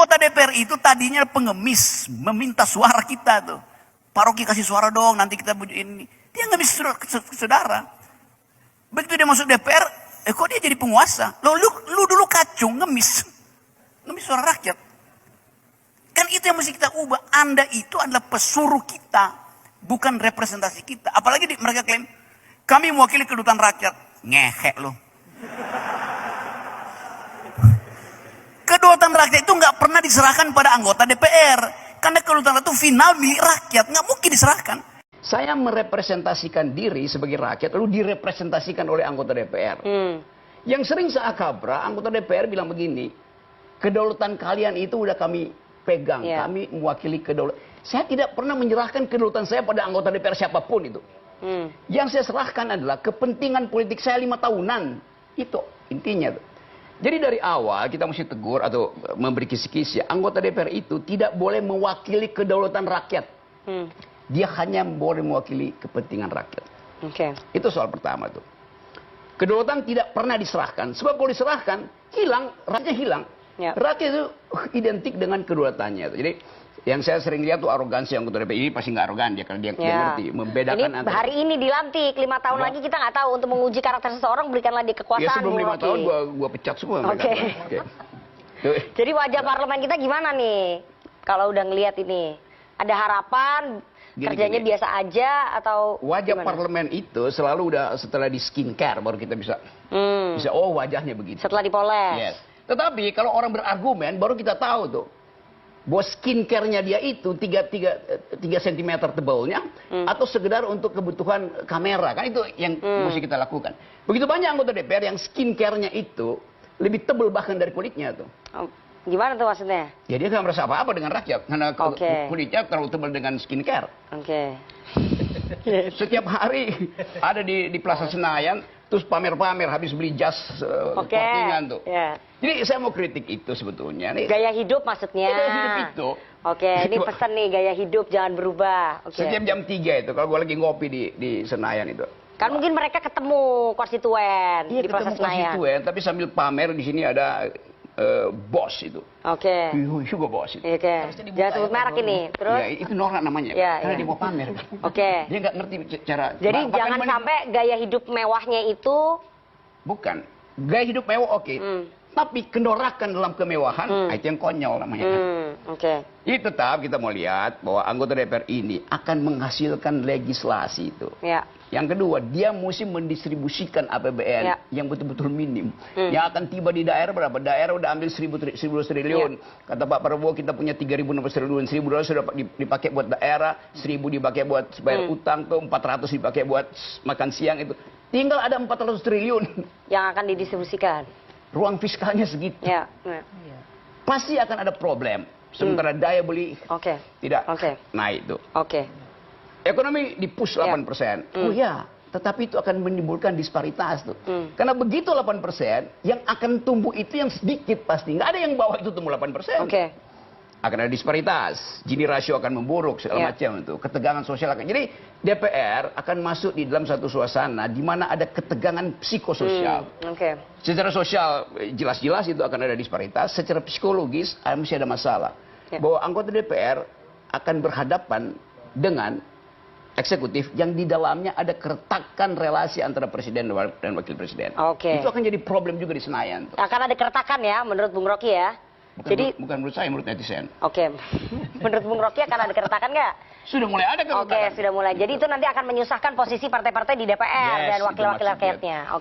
anggota DPR itu tadinya pengemis, meminta suara kita tuh. Pak Rocky kasih suara dong, nanti kita ini. Dia ngemis saudara. Begitu dia masuk DPR, kok dia jadi penguasa? Lu dulu kacung, ngemis suara rakyat. Kan itu yang mesti kita ubah. Anda itu adalah pesuruh kita, bukan representasi kita. Apalagi mereka klaim, kami mewakili kedutaan rakyat. Ngehek lu. Kedaulatan rakyat itu nggak pernah diserahkan pada anggota DPR. Karena kedaulatan rakyat itu final milik rakyat, nggak mungkin diserahkan. Saya merepresentasikan diri sebagai rakyat, lalu direpresentasikan oleh anggota DPR. Yang sering seakabra, anggota DPR bilang begini, kedaulatan kalian itu udah kami pegang, kami mewakili kedaulatan. Saya tidak pernah menyerahkan kedaulatan saya pada anggota DPR siapapun itu. Yang saya serahkan adalah kepentingan politik saya 5 tahunan. Itu intinya tuh. Jadi dari awal kita mesti tegur atau memberi kisi-kisi. Anggota DPR itu tidak boleh mewakili kedaulatan rakyat. Dia hanya boleh mewakili kepentingan rakyat. Itu soal pertama tuh. Kedaulatan tidak pernah diserahkan. Sebab kalau diserahkan, hilang, rakyatnya hilang. Rakyat itu identik dengan kedaulatannya. Jadi yang saya sering lihat tuh arogansi anggota DPR. Ini pasti nggak arogan dia, karena dia ngerti membedakan ini antara. Hari ini dilantik, 5 tahun lagi kita nggak tahu. Untuk menguji karakter seseorang, berikanlah dia kekuasaan. Ya sebelum 5 tahun gua pecat semua mereka. Jadi wajah parlemen kita gimana nih? Kalau udah ngelihat ini, ada harapan kerjanya biasa aja atau wajah gimana? Parlemen itu selalu udah setelah di skincare baru kita bisa oh wajahnya begitu. Setelah dipoles. Yes. Tetapi kalau orang berargumen baru kita tahu tuh bahwa skincare-nya dia itu 3 cm tebalnya atau sekedar untuk kebutuhan kamera, kan itu yang mesti kita lakukan. Begitu banyak anggota DPR yang skincare-nya itu lebih tebal bahkan dari kulitnya tuh. Gimana tuh maksudnya? Ya dia nggak merasa apa-apa dengan rakyat karena kulitnya terlalu tebal dengan skincare. Setiap hari ada di Plaza Senayan terus pamer-pamer habis beli jas pakaian tuh. Jadi saya mau kritik itu sebetulnya. Gaya hidup maksudnya. Gaya hidup itu. Ini pesan nih, gaya hidup jangan berubah. Setiap jam 3 itu kalau gue lagi ngopi di Senayan itu. Kan mungkin mereka ketemu konstituen di Plaza Senayan. Konstituen, tapi sambil pamer di sini ada bos itu. Juga bos itu. Jangan sebut merek ini. Terus? Ya, itu norak namanya. Karena dia mau pamer. Dia nggak ngerti cara. Jadi jangan sampai gaya hidup mewahnya itu. Bukan. Gaya hidup mewah tapi kendorakan dalam kemewahan, itu yang konyol namanya. Itu tetap kita mau lihat bahwa anggota DPR ini akan menghasilkan legislasi itu. Yang kedua, dia mesti mendistribusikan APBN yang betul-betul minim. Yang akan tiba di daerah berapa? Daerah udah ambil 1.000 triliun. Kata Pak Prabowo kita punya 3.600 triliun. 1.000 dolar sudah dipakai buat daerah, 1.000 dipakai buat bayar utang, tuh 400 dipakai buat makan siang itu. Tinggal ada 400 triliun. Yang akan didistribusikan. Ruang fiskalnya segitu. Pasti akan ada problem. Sementara daya beli tidak naik itu. Ekonomi di-push 8%. Oh ya, tetapi itu akan menimbulkan disparitas tuh. Karena begitu 8%, yang akan tumbuh itu yang sedikit pasti. Nggak ada yang bawah itu tumbuh 8%. Akan ada disparitas. Gini rasio akan memburuk segala macam itu. Ketegangan sosial akan. Jadi DPR akan masuk di dalam satu suasana di mana ada ketegangan psikososial. Secara sosial jelas-jelas itu akan ada disparitas. Secara psikologis mesti ada masalah. Bahwa anggota DPR akan berhadapan dengan eksekutif yang di dalamnya ada keretakan relasi antara presiden dan wakil presiden. Itu akan jadi problem juga di Senayan. Akan ada keretakan ya menurut Bung Rocky ya? Bukan menurut saya, menurut netizen. Menurut Bung Rocky akan ada keretakan nggak? Sudah mulai ada keretakan. Sudah mulai. Jadi itu nanti akan menyusahkan posisi partai-partai di DPR dan wakil-wakil rakyatnya.